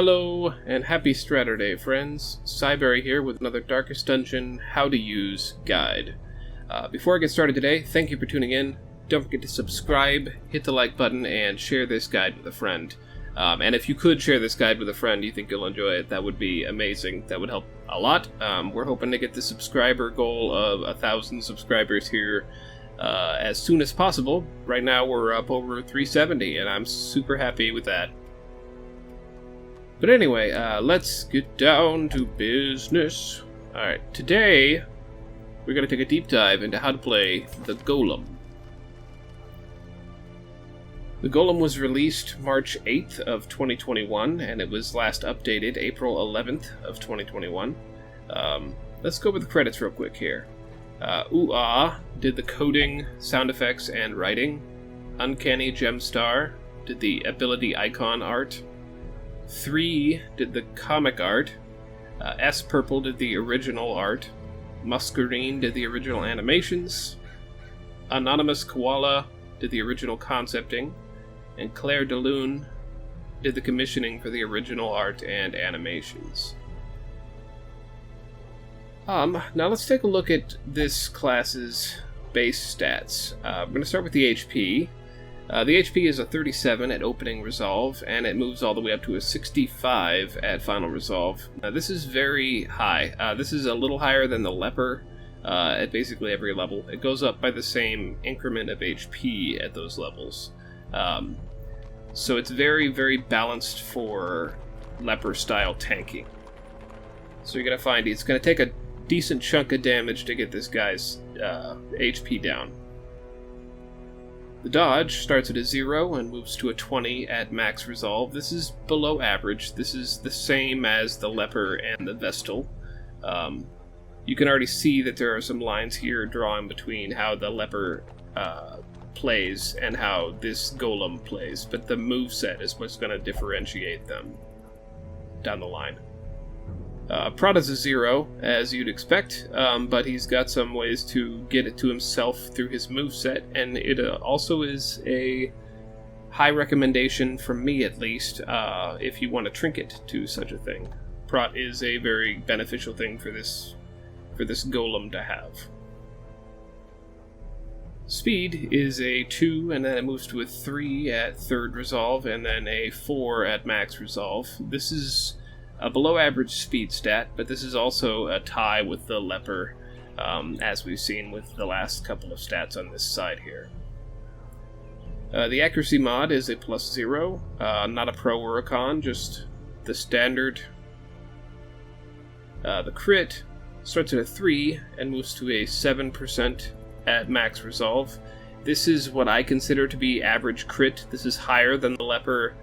Hello, and happy Straturday, friends. Psyberry here with another Darkest Dungeon How to Use guide. Before I get started today, thank you for tuning in. Don't forget to subscribe, hit the like button, and share this guide with a friend. And if you could share this guide with a friend you think you'll enjoy it, that would be amazing. That would help a lot. We're hoping to get the subscriber goal of 1,000 subscribers here as soon as possible. Right now we're up over 370, and I'm super happy with that. But anyway, let's get down to business. Alright, today we're going to take a deep dive into how to play the Golem. The Golem was released March 8th of 2021, and it was last updated April 11th of 2021. Let's go over the credits real quick here. Ooh-Ah did the coding, sound effects, and writing. Uncanny Gemstar did the ability icon art. 3 did the comic art. S-Purple did the original art. Muscarine did the original animations. Anonymous Koala did the original concepting. And Claire DeLune did the commissioning for the original art and animations. Now let's take a look at this class's base stats. We're going to start with the HP. The HP is a 37 at opening resolve, and it moves all the way up to a 65 at final resolve. This is very high. This is a little higher than the leper at basically every level. It goes up by the same increment of HP at those levels. So it's very, very balanced for leper-style tanking. So you're going to find it's going to take a decent chunk of damage to get this guy's HP down. The dodge starts at a 0 and moves to a 20 at max resolve. This is below average. This is the same as the leper and the vestal. You can already see that there are some lines here drawing between how the leper plays and how this golem plays, but the moveset is what's going to differentiate them down the line. Prada's a 0, as you'd expect, but he's got some ways to get it to himself through his moveset, and it also is a high recommendation from me, at least, if you want a trinket to such a thing. Prot is a very beneficial thing for this golem to have. Speed is a 2, and then it moves to a 3 at third resolve, and then a 4 at max resolve. This is a below average speed stat, but this is also a tie with the leper, as we've seen with the last couple of stats on this side here. The accuracy mod is a +0, not a pro or a con, just the standard. The crit starts at a 3 and moves to a 7% at max resolve. This is what I consider to be average crit. This is higher than the leper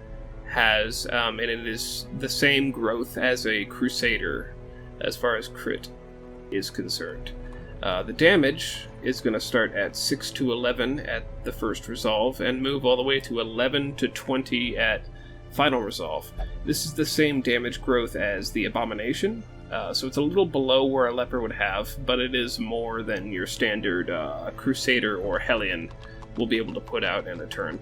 has, and it is the same growth as a Crusader as far as crit is concerned. The damage is going to start at 6 to 11 at the first resolve and move all the way to 11 to 20 at final resolve. This is the same damage growth as the Abomination, so it's a little below where a leper would have, but it is more than your standard Crusader or Hellion will be able to put out in a turn.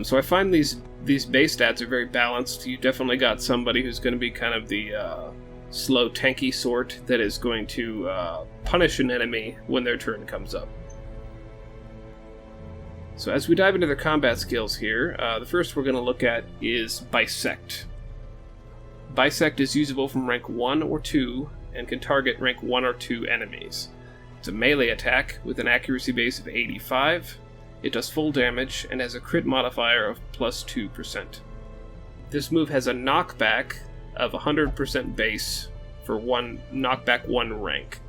So I find these base stats are very balanced. You definitely got somebody who's going to be kind of the slow, tanky sort that is going to punish an enemy when their turn comes up. So as we dive into their combat skills here, the first we're going to look at is Bisect. Bisect is usable from rank 1 or 2 and can target rank 1 or 2 enemies. It's a melee attack with an accuracy base of 85. It does full damage and has a crit modifier of +2%. This move has a knockback of 100% base for one knockback 1 rank.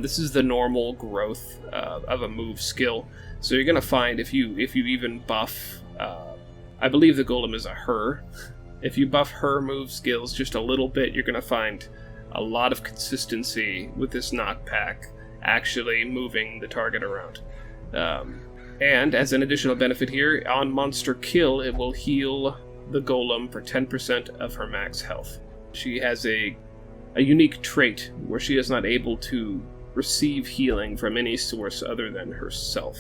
This is the normal growth of a move skill. So you're going to find if you even buff, I believe the golem is a her. If you buff her move skills just a little bit, you're going to find a lot of consistency with this knockback actually moving the target around. And as an additional benefit here, on monster kill, it will heal the golem for 10% of her max health. She has a unique trait where she is not able to receive healing from any source other than herself.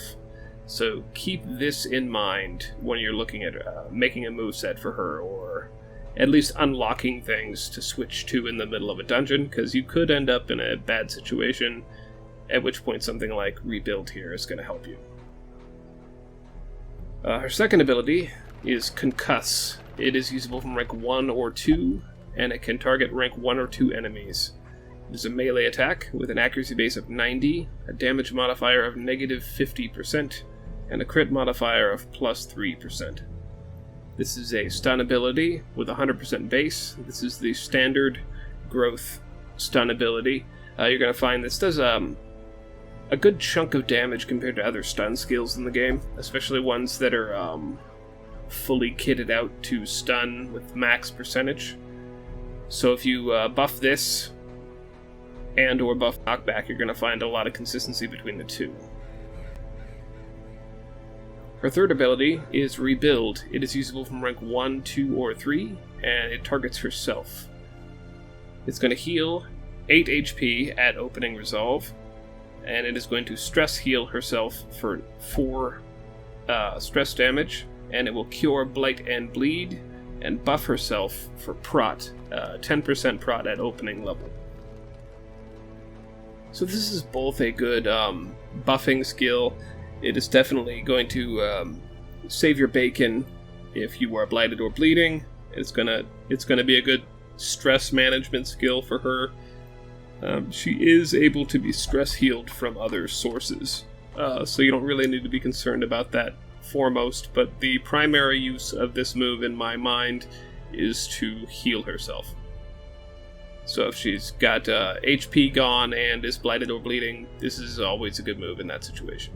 So keep this in mind when you're looking at making a moveset for her or at least unlocking things to switch to in the middle of a dungeon, because you could end up in a bad situation, at which point something like Rebuild here is going to help you. Her second ability is Concuss. It is usable from rank 1 or 2, and it can target rank 1 or 2 enemies. It is a melee attack with an accuracy base of 90, a damage modifier of negative 50%, and a crit modifier of plus 3%. This is a stun ability with 100% base. This is the standard growth stun ability. You're going to find this does a good chunk of damage compared to other stun skills in the game, especially ones that are fully kitted out to stun with max percentage. So if you buff this and or buff knockback, you're going to find a lot of consistency between the two. Her third ability is Rebuild. It is usable from rank 1, 2, or 3, and it targets herself. It's going to heal 8 HP at opening resolve, and it is going to stress heal herself for 4 stress damage, and it will cure Blight and Bleed, and buff herself for prot, 10% prot at opening level. So this is both a good buffing skill. It is definitely going to save your bacon if you are blighted or bleeding. It's gonna be a good stress management skill for her. She is able to be stress healed from other sources, so you don't really need to be concerned about that foremost. But the primary use of this move, in my mind, is to heal herself. So if she's got HP gone and is blighted or bleeding, this is always a good move in that situation.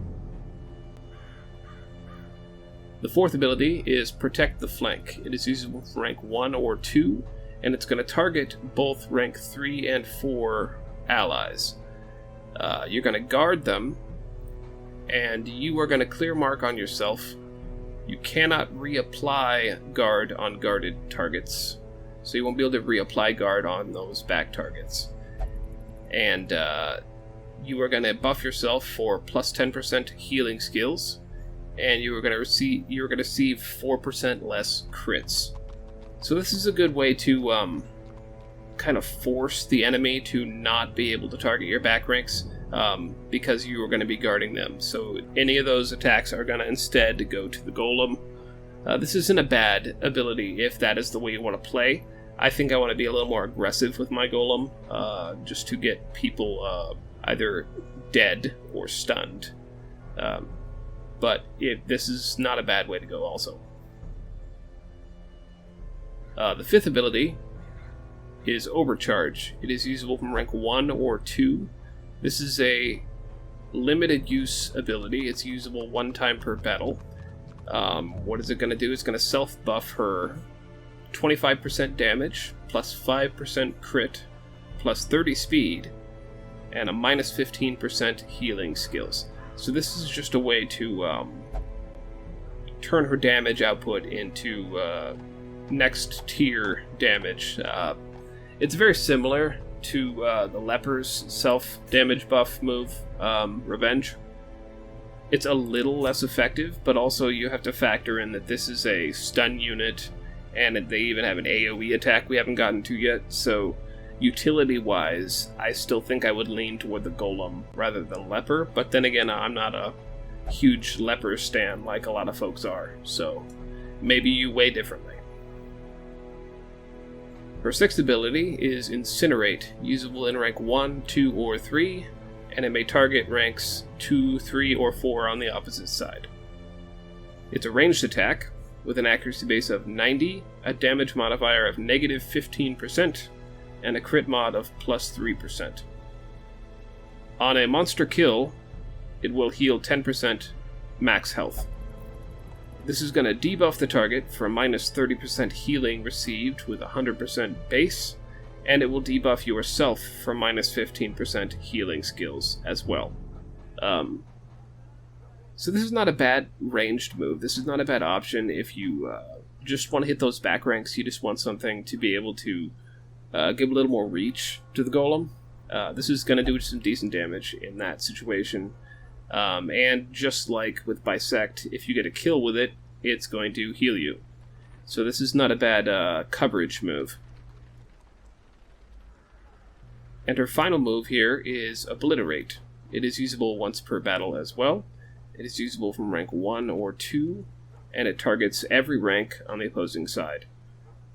The fourth ability is Protect the Flank. It is usable for rank 1 or 2, and it's going to target both rank 3 and 4 allies. You're going to guard them, and you are going to clear mark on yourself. You cannot reapply guard on guarded targets, so you won't be able to reapply guard on those back targets. And you are going to buff yourself for plus 10% healing skills, and you are going to receive 4% less crits. So this is a good way to kind of force the enemy to not be able to target your back ranks, because you are going to be guarding them. So any of those attacks are going to instead go to the Golem. This isn't a bad ability if that is the way you want to play. I think I want to be a little more aggressive with my Golem, just to get people either dead or stunned. But this is not a bad way to go also. The fifth ability is Overcharge. It is usable from rank 1 or 2. This is a limited use ability. It's usable one time per battle. What is it going to do? It's going to self-buff her 25% damage, plus 5% crit, plus 30 speed, and a minus 15% healing skills. So this is just a way to turn her damage output into next tier damage. It's very similar to the Leper's self-damage buff move, Revenge. It's a little less effective, but also you have to factor in that this is a stun unit, and they even have an AoE attack we haven't gotten to yet, so utility-wise, I still think I would lean toward the Golem rather than Leper, but then again, I'm not a huge Leper stan like a lot of folks are, so maybe you weigh differently. Her sixth ability is Incinerate, usable in rank 1, 2, or 3, and it may target ranks 2, 3, or 4 on the opposite side. It's a ranged attack, with an accuracy base of 90, a damage modifier of negative 15%, and a crit mod of plus 3%. On a monster kill, it will heal 10% max health. This is going to debuff the target for minus 30% healing received with 100% base, and it will debuff yourself for minus 15% healing skills as well. So this is not a bad ranged move. This is not a bad option if you just want to hit those back ranks. You just want something to be able to give a little more reach to the Golem. This is going to do some decent damage in that situation. And just like with Bisect, if you get a kill with it, it's going to heal you. So this is not a bad coverage move. And her final move here is Obliterate. It is usable once per battle as well. It is usable from rank 1 or 2, and it targets every rank on the opposing side.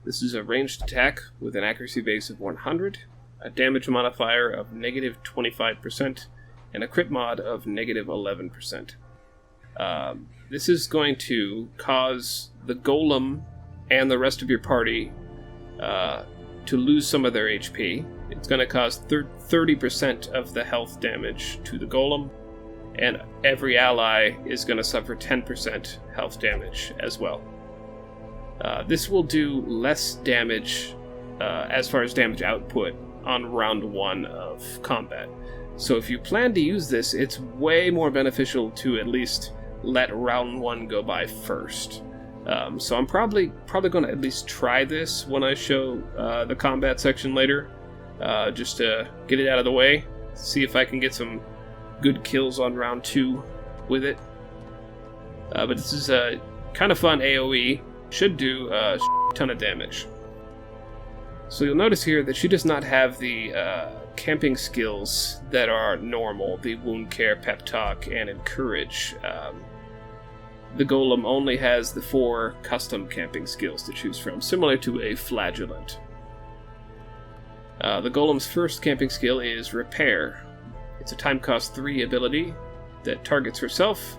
This is a ranged attack with an accuracy base of 100, a damage modifier of negative 25%, and a crit mod of negative 11%. This is going to cause the Golem and the rest of your party to lose some of their HP. It's going to cause 30% of the health damage to the Golem, and every ally is going to suffer 10% health damage as well. This will do less damage as far as damage output on round 1 of combat. So if you plan to use this, it's way more beneficial to at least let round 1 go by first. So I'm probably going to at least try this when I show the combat section later, just to get it out of the way, see if I can get some good kills on round 2 with it. But this is a kind of fun AoE, should do a ton of damage. So you'll notice here that she does not have the camping skills that are normal, the Wound Care, Pep Talk, and Encourage. The Golem only has the 4 custom camping skills to choose from, similar to a Flagellant. The Golem's first camping skill is Repair. It's a time cost 3 ability that targets herself.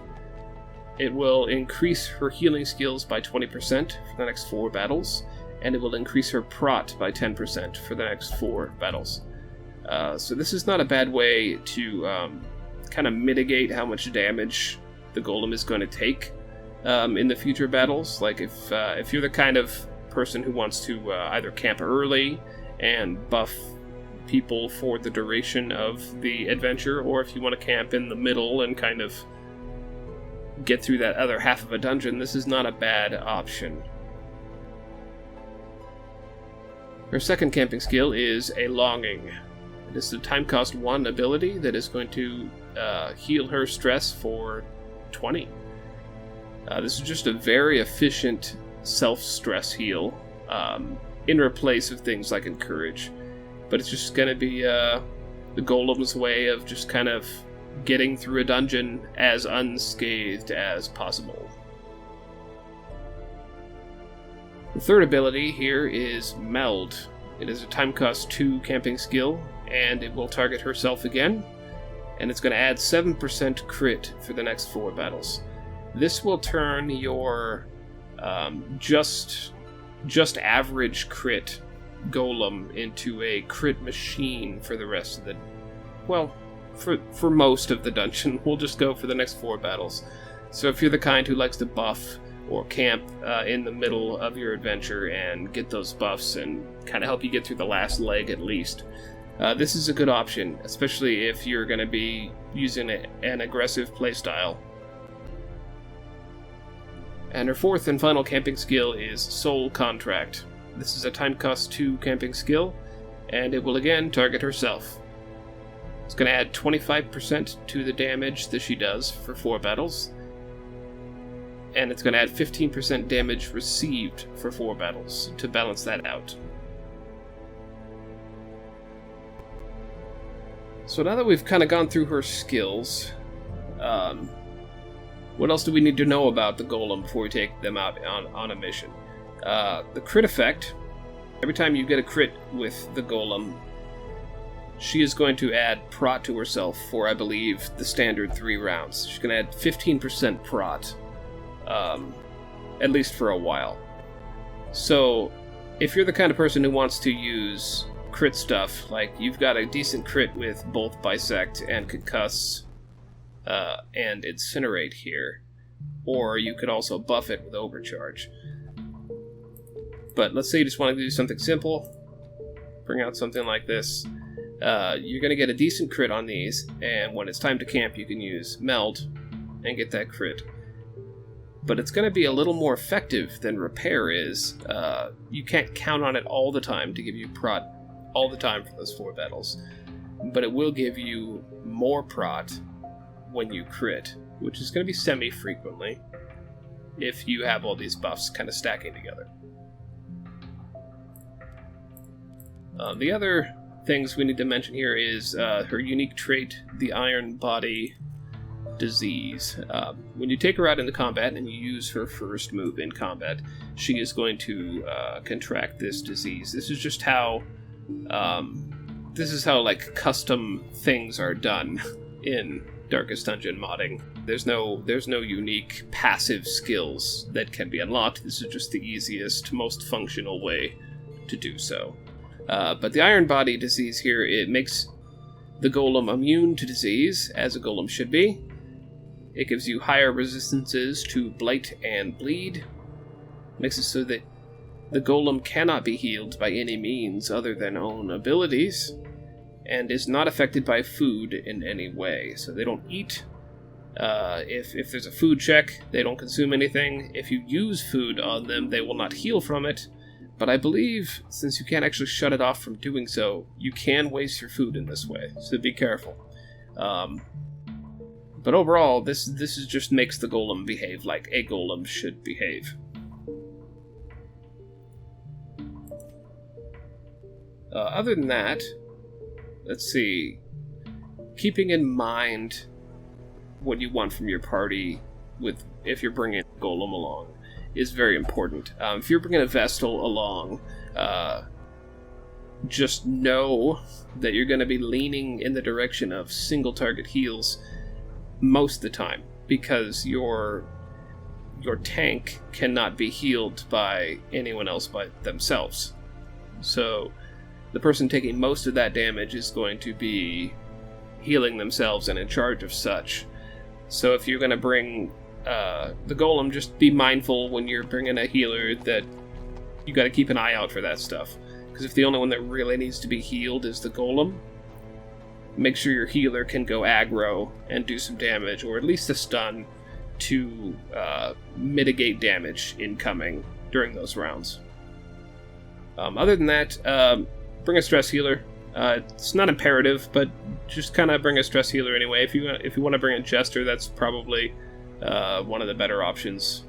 It will increase her healing skills by 20% for the next 4 battles, and it will increase her prot by 10% for the next 4 battles. So this is not a bad way to kind of mitigate how much damage the Golem is going to take in the future battles. Like if you're the kind of person who wants to either camp early and buff people for the duration of the adventure, or if you want to camp in the middle and kind of get through that other half of a dungeon, this is not a bad option. Her second camping skill is a Longing. It is a time cost 1 ability that is going to heal her stress for 20. This is just a very efficient self-stress heal in replace of things like Encourage. But it's just going to be the Golem's way of just kind of getting through a dungeon as unscathed as possible. The third ability here is Meld. It is a time cost 2 camping skill, and it will target herself again, and it's going to add 7% crit for the next 4 battles. This will turn your just average crit Golem into a crit machine for the rest of the... well, for most of the dungeon. We'll just go for the next 4 battles. So if you're the kind who likes to buff or camp in the middle of your adventure and get those buffs and kind of help you get through the last leg at least, this is a good option, especially if you're going to be using an aggressive playstyle. And her fourth and final camping skill is Soul Contract. This is a time cost 2 camping skill, and it will again target herself. It's going to add 25% to the damage that she does for 4 battles, and it's going to add 15% damage received for 4 battles to balance that out. So now that we've kind of gone through her skills, what else do we need to know about the Golem before we take them out on a mission? The crit effect. Every time you get a crit with the Golem, she is going to add prot to herself for, I believe, the standard 3 rounds. She's going to add 15% prot, at least for a while. So, if you're the kind of person who wants to use crit stuff, like you've got a decent crit with both Bisect and Concuss and Incinerate here, or you could also buff it with Overcharge. But let's say you just want to do something simple, bring out something like this. You're going to get a decent crit on these, and when it's time to camp, you can use Meld and get that crit. But it's going to be a little more effective than Repair is. You can't count on it all the time to give you prot all the time for those 4 battles. But it will give you more prot when you crit, which is going to be semi-frequently if you have all these buffs kind of stacking together. The other things we need to mention here is her unique trait, the Iron Body Disease. When you take her out into combat and you use her first move in combat, she is going to contract this disease. This is just how like custom things are done in Darkest Dungeon modding. There's no unique passive skills that can be unlocked. This is just the easiest, most functional way to do so. But the Iron Body Disease here, it makes the golem immune to disease, as a golem should be. It gives you higher resistances to blight and bleed. Makes it so that the golem cannot be healed by any means other than own abilities, and is not affected by food in any way. So they don't eat. If there's a food check, they don't consume anything. If you use food on them, they will not heal from it. But I believe, since you can't actually shut it off from doing so, you can waste your food in this way, so be careful. But overall, this just makes the golem behave like a golem should behave. Other than that, let's see. Keeping in mind what you want from your party if you're bringing a golem along is very important. If you're bringing a Vestal along, just know that you're going to be leaning in the direction of single target heals most of the time, because your tank cannot be healed by anyone else by themselves. So the person taking most of that damage is going to be healing themselves and in charge of such. So if you're going to bring the golem, just be mindful when you're bringing a healer that you got to keep an eye out for that stuff. Because if the only one that really needs to be healed is the golem, make sure your healer can go aggro and do some damage, or at least a stun, to mitigate damage incoming during those rounds. Other than that, bring a stress healer. It's not imperative, but just kind of bring a stress healer anyway. If you want to bring a Jester, that's probably one of the better options.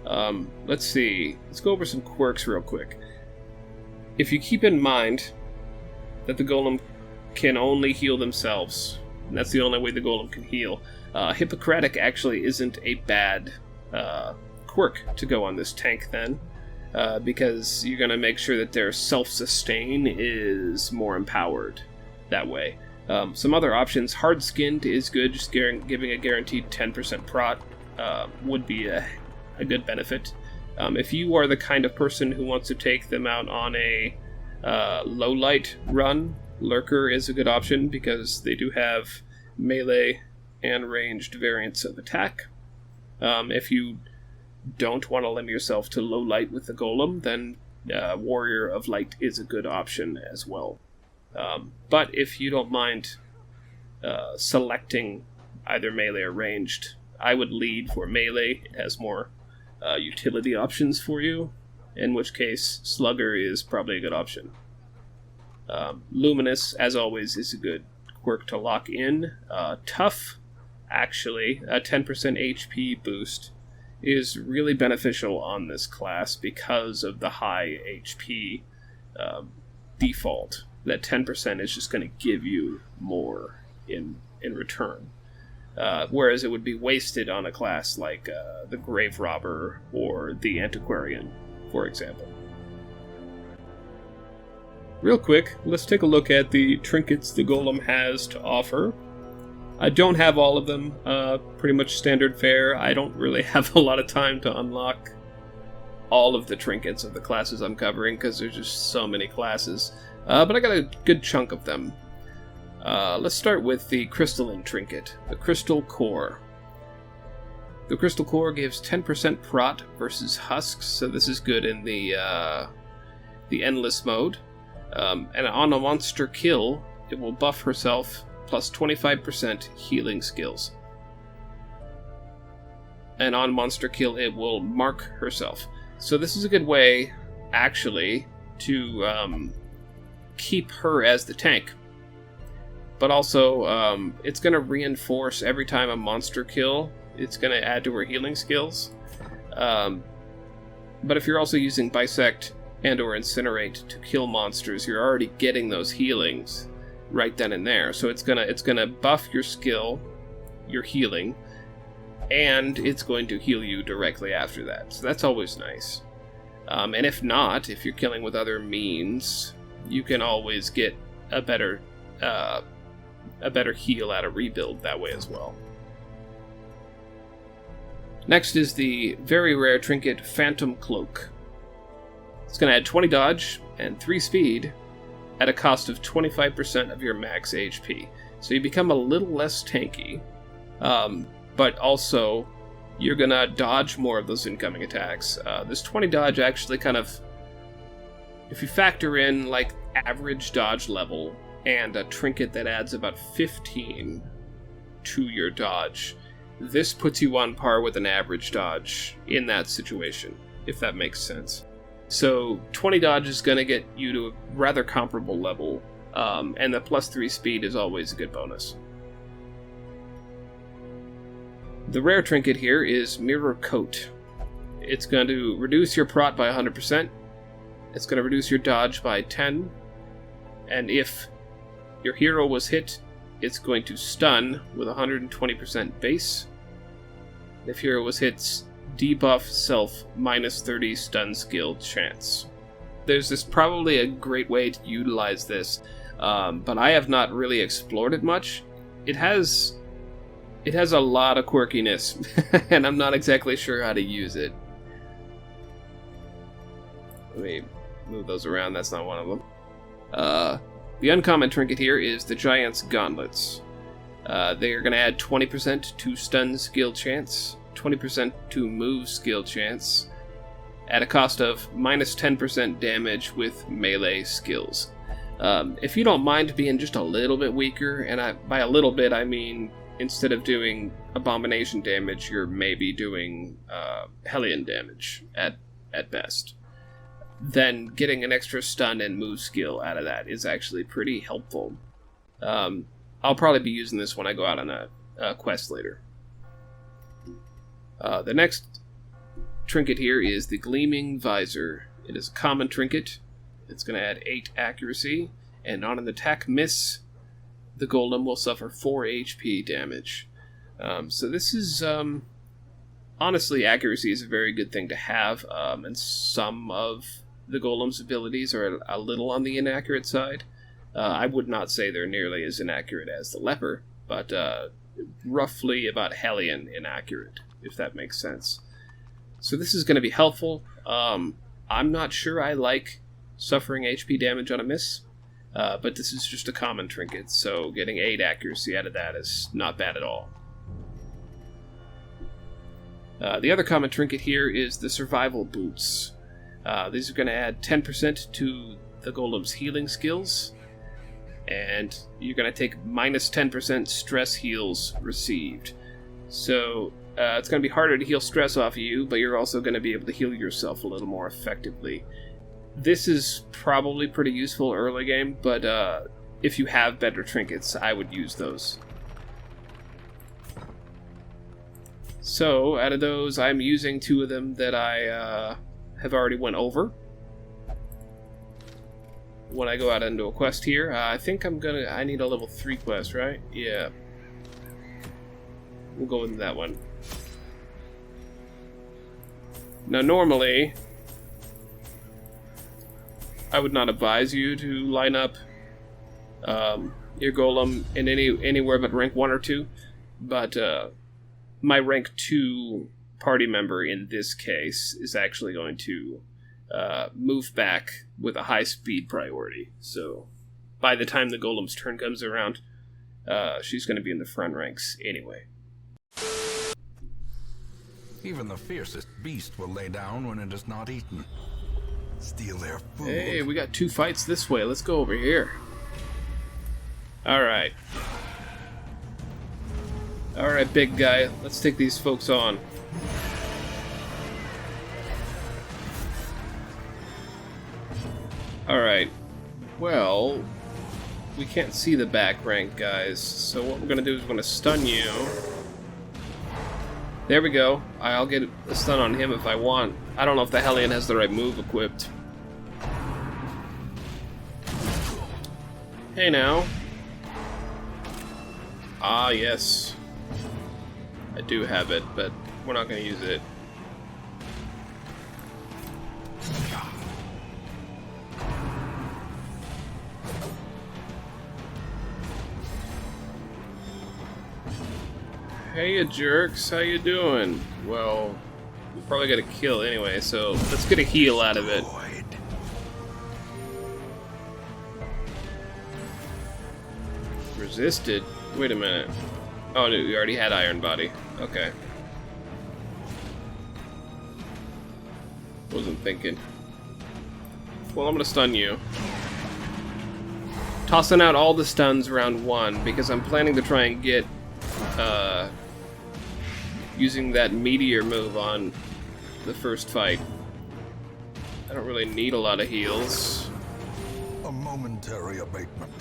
Let's see. Let's go over some quirks real quick. If you keep in mind that the golem can only heal themselves, and that's the only way the golem can heal, Hippocratic actually isn't a bad quirk to go on this tank then, because you're going to make sure that their self-sustain is more empowered that way. Some other options, Hard Skinned is good, just giving a guaranteed 10% prot would be a good benefit. If you are the kind of person who wants to take them out on a low light run, Lurker is a good option because they do have melee and ranged variants of attack. If you don't want to limit yourself to low light with the golem, then Warrior of Light is a good option as well. But if you don't mind selecting either melee or ranged, I would lead for melee. It has more utility options for you, in which case Slugger is probably a good option. Luminous, as always, is a good quirk to lock in. Tough, actually, a 10% HP boost is really beneficial on this class because of the high HP default. That 10% is just going to give you more in return. Whereas it would be wasted on a class like the Grave Robber or the Antiquarian, for example. Real quick, let's take a look at the trinkets the Golem has to offer. I don't have all of them, pretty much standard fare. I don't really have a lot of time to unlock all of the trinkets of the classes I'm covering, because there's just so many classes. But I got a good chunk of them. Let's start with the Crystalline Trinket, the Crystal Core. The Crystal Core gives 10% prot versus husks, so this is good in the Endless mode. And on a monster kill, it will buff herself plus 25% healing skills. And on monster kill, it will mark herself. So this is a good way, actually, to keep her as the tank. But also, it's going to reinforce every time a monster kill, it's going to add to her healing skills. But if you're also using Bisect, and or incinerate to kill monsters, you're already getting those healings right then and there. So it's gonna buff your skill, your healing, and it's going to heal you directly after that. So that's always nice. And if not, if you're killing with other means, you can always get a better heal out of rebuild that way as well. Next is the very rare trinket Phantom Cloak. It's going to add 20 dodge and 3 speed at a cost of 25% of your max HP. So you become a little less tanky, but also you're going to dodge more of those incoming attacks. This 20 dodge actually kind of, if you factor in like average dodge level and a trinket that adds about 15 to your dodge, this puts you on par with an average dodge in that situation, if that makes sense. So 20 dodge is going to get you to a rather comparable level, and the plus 3 speed is always a good bonus. The rare trinket here is Mirror Coat. It's going to reduce your prot by 100%, it's going to reduce your dodge by 10, and if your hero was hit, it's going to stun with 120% base. If hero was hit, debuff self minus 30 stun skill chance. There's probably a great way to utilize this, but I have not really explored it much. It has a lot of quirkiness, and I'm not exactly sure how to use it. Let me move those around, that's not one of them. The uncommon trinket here is the Giant's Gauntlets. They are going to add 20% to stun skill chance, 20% to move skill chance, at a cost of minus 10% damage with melee skills. If you don't mind being just a little bit weaker, and by a little bit I mean instead of doing abomination damage, you're maybe doing Hellion damage at best, then getting an extra stun and move skill out of that is actually pretty helpful. I'll probably be using this when I go out on a quest later. The next trinket here is the Gleaming Visor. It is a common trinket. It's going to add 8 accuracy, and on an attack miss, the golem will suffer 4 HP damage. So this is... honestly, accuracy is a very good thing to have, and some of the golem's abilities are a little on the inaccurate side. I would not say they're nearly as inaccurate as the leper, but roughly about Hellion inaccurate, if that makes sense. So this is going to be helpful. I'm not sure I like suffering HP damage on a miss, but this is just a common trinket, so getting 8 accuracy out of that is not bad at all. The other common trinket here is the Survival Boots. These are going to add 10% to the golem's healing skills, and you're going to take minus 10% stress heals received. So it's going to be harder to heal stress off of you, but you're also going to be able to heal yourself a little more effectively. This is probably pretty useful early game, but if you have better trinkets, I would use those. So, out of those, I'm using 2 of them that I have already went over. When I go out into a quest here, I think I need a level 3 quest, right? Yeah. We'll go with that one. Now, normally, I would not advise you to line up your golem in anywhere but rank 1 or 2, but my rank 2 party member in this case is actually going to move back with a high speed priority. So by the time the golem's turn comes around, she's going to be in the front ranks anyway. Even the fiercest beast will lay down when it is not eaten. Steal their food. Hey, we got 2 fights this way. Let's go over here. Alright. Alright, big guy. Let's take these folks on. Alright. Well, we can't see the back rank, guys. So what we're going to do is we're going to stun you. There we go. I'll get a stun on him if I want. I don't know if the Hellion has the right move equipped. Hey now. Ah, yes. I do have it, but we're not going to use it. Hey, you jerks. How you doing? Well, we probably got a kill anyway, so let's get a heal out of it. Resisted? Wait a minute. Oh, no, we already had Iron Body. Okay. Wasn't thinking. Well, I'm gonna stun you. Tossing out all the stuns round 1, because I'm planning to try and get, using that meteor move on the first fight. I don't really need a lot of heals. A momentary abatement.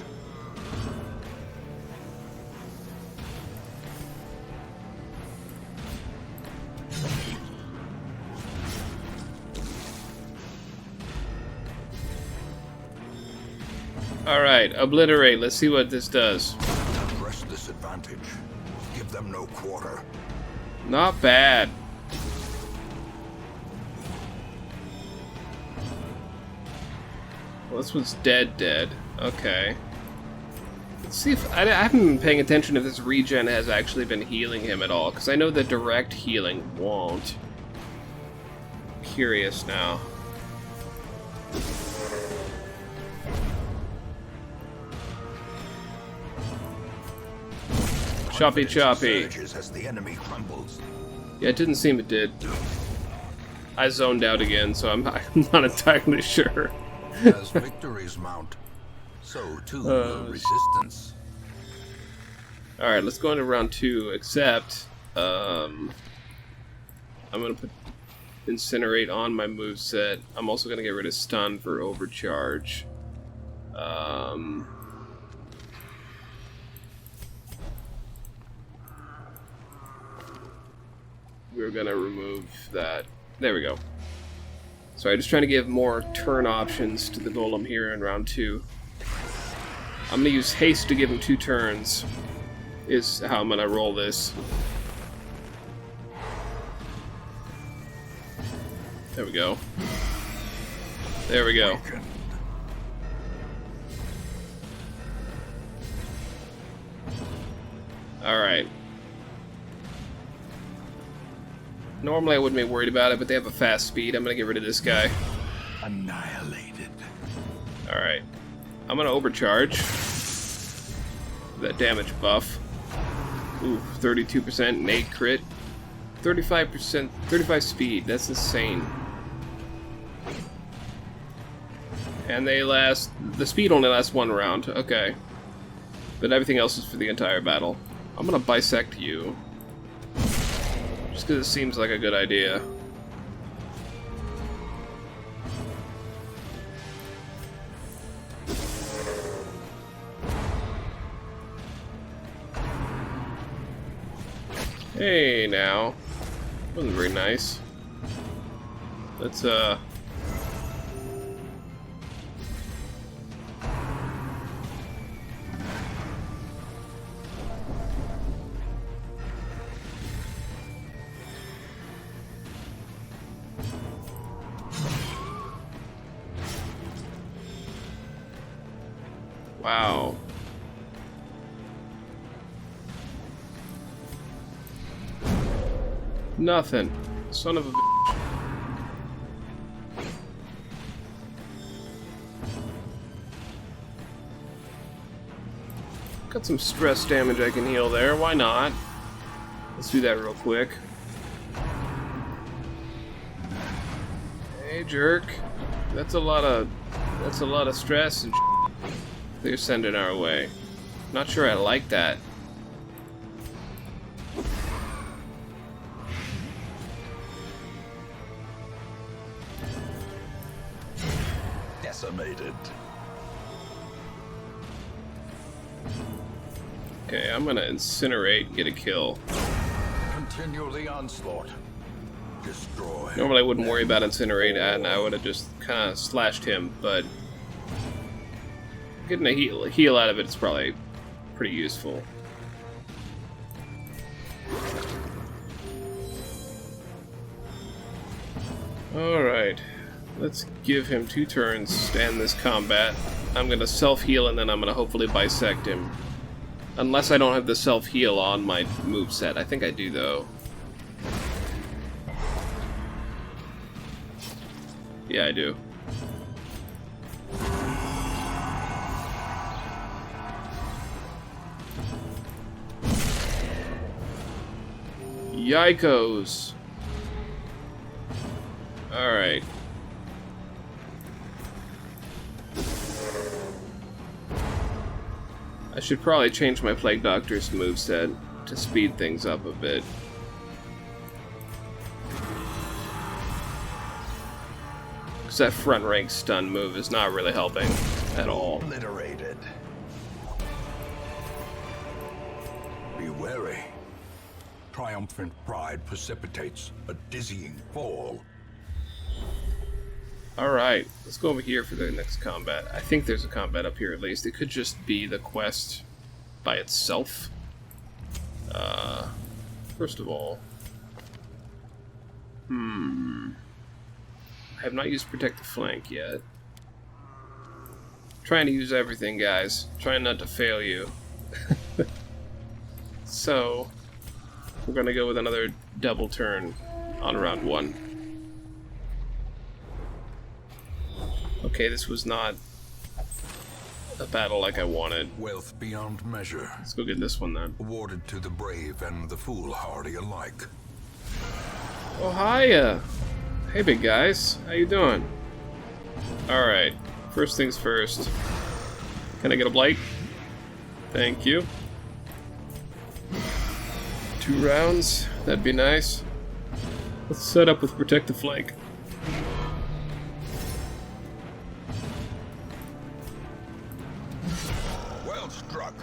Alright, obliterate. Let's see what this does. Press this advantage. Give them no quarter. Not bad. Well, this one's dead. Okay. Let's see if... I haven't been paying attention if this regen has actually been healing him at all, because I know that direct healing won't. Curious now. Choppy. As the enemy crumbles. Yeah, it didn't seem it did. I zoned out again, so I'm not entirely sure. As victories mount, so too will resistance. Alright, let's go into round 2, except I'm gonna put Incinerate on my moveset. I'm also gonna get rid of Stun for Overcharge. We're gonna remove that. There we go. Sorry, just trying to give more turn options to the Golem here in round 2. I'm gonna use haste to give him 2 turns, is how I'm gonna roll this. There we go. There we go. Alright. Normally I wouldn't be worried about it, but they have a fast speed. I'm gonna get rid of this guy. Annihilated. Alright. I'm gonna overcharge. That damage buff. Ooh, 32% nade crit. 35%, 35 speed. That's insane. And they last... The speed only lasts 1 round. Okay. But everything else is for the entire battle. I'm gonna bisect you. Just because it seems like a good idea. Hey, now. Wasn't very nice. Let's, Wow. Nothing. Son of a bitch. Got some stress damage I can heal there. Why not? Let's do that real quick. Hey, jerk. That's a lot of stress and they're sending our way. Not sure I like that. Decimated. Okay, I'm gonna incinerate and get a kill. Continue the onslaught. Destroy. Normally I wouldn't worry about incinerate and I would have just kind of slashed him, but getting a heal out of it is probably pretty useful. Alright, let's give him 2 turns to end this combat. I'm gonna self-heal and then I'm gonna hopefully bisect him. Unless I don't have the self-heal on my moveset. I think I do, though. Yeah, I do. Yikos. Alright. I should probably change my Plague Doctor's moveset to speed things up a bit. Because that front rank stun move is not really helping at all. Obliterated. Be wary. Triumphant pride precipitates a dizzying fall. Alright, let's go over here for the next combat. I think there's a combat up here at least. It could just be the quest by itself. First of all... I have not used Protect the Flank yet. Trying to use everything, guys. Trying not to fail you. So, we're gonna go with another double turn on round 1. Okay, this was not a battle like I wanted. Wealth beyond measure. Let's go get this one then. Awarded to the brave and the foolhardy alike. Oh, hiya! Hey, big guys. How you doing? Alright, first things first. Can I get a blight? Thank you. 2 rounds. That'd be nice. Let's set up with Protect the Flank. Well struck.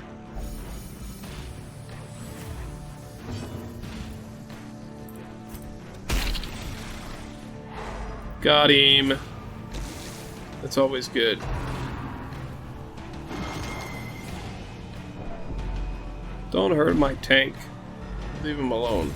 Got him. That's always good. Don't hurt my tank. Leave him alone.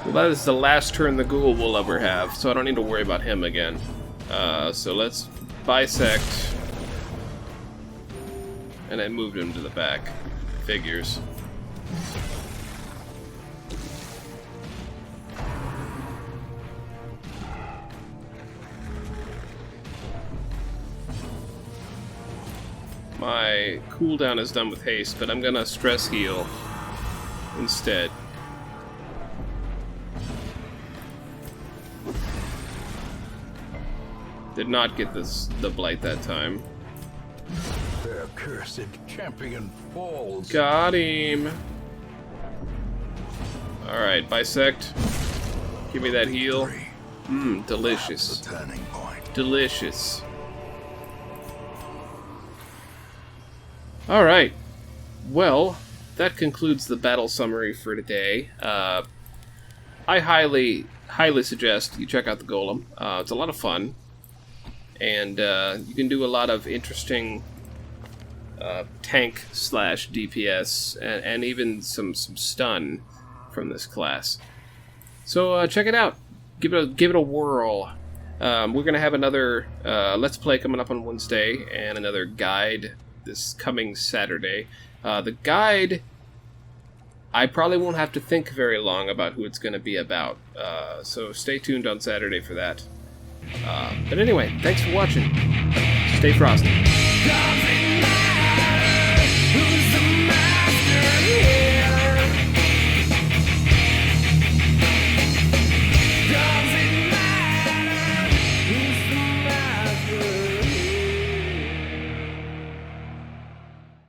Well, that is the last turn the ghoul will ever have, so I don't need to worry about him again. So let's bisect. And I moved him to the back. Figures. My cooldown is done with haste, but I'm gonna stress heal instead. Did not get the blight that time. Their cursed champion falls. Got him. Alright, bisect. Give me that heal. Delicious. The turning point. Delicious. Alright. Well, that concludes the battle summary for today. I highly suggest you check out the Golem. It's a lot of fun. And you can do a lot of interesting tank / DPS and even some stun from this class. So check it out. Give it a whirl. We're gonna have another Let's Play coming up on Wednesday and another guide this coming Saturday. The guide, I probably won't have to think very long about who it's gonna be about. So stay tuned on Saturday for that. But anyway, thanks for watching. Stay frosty.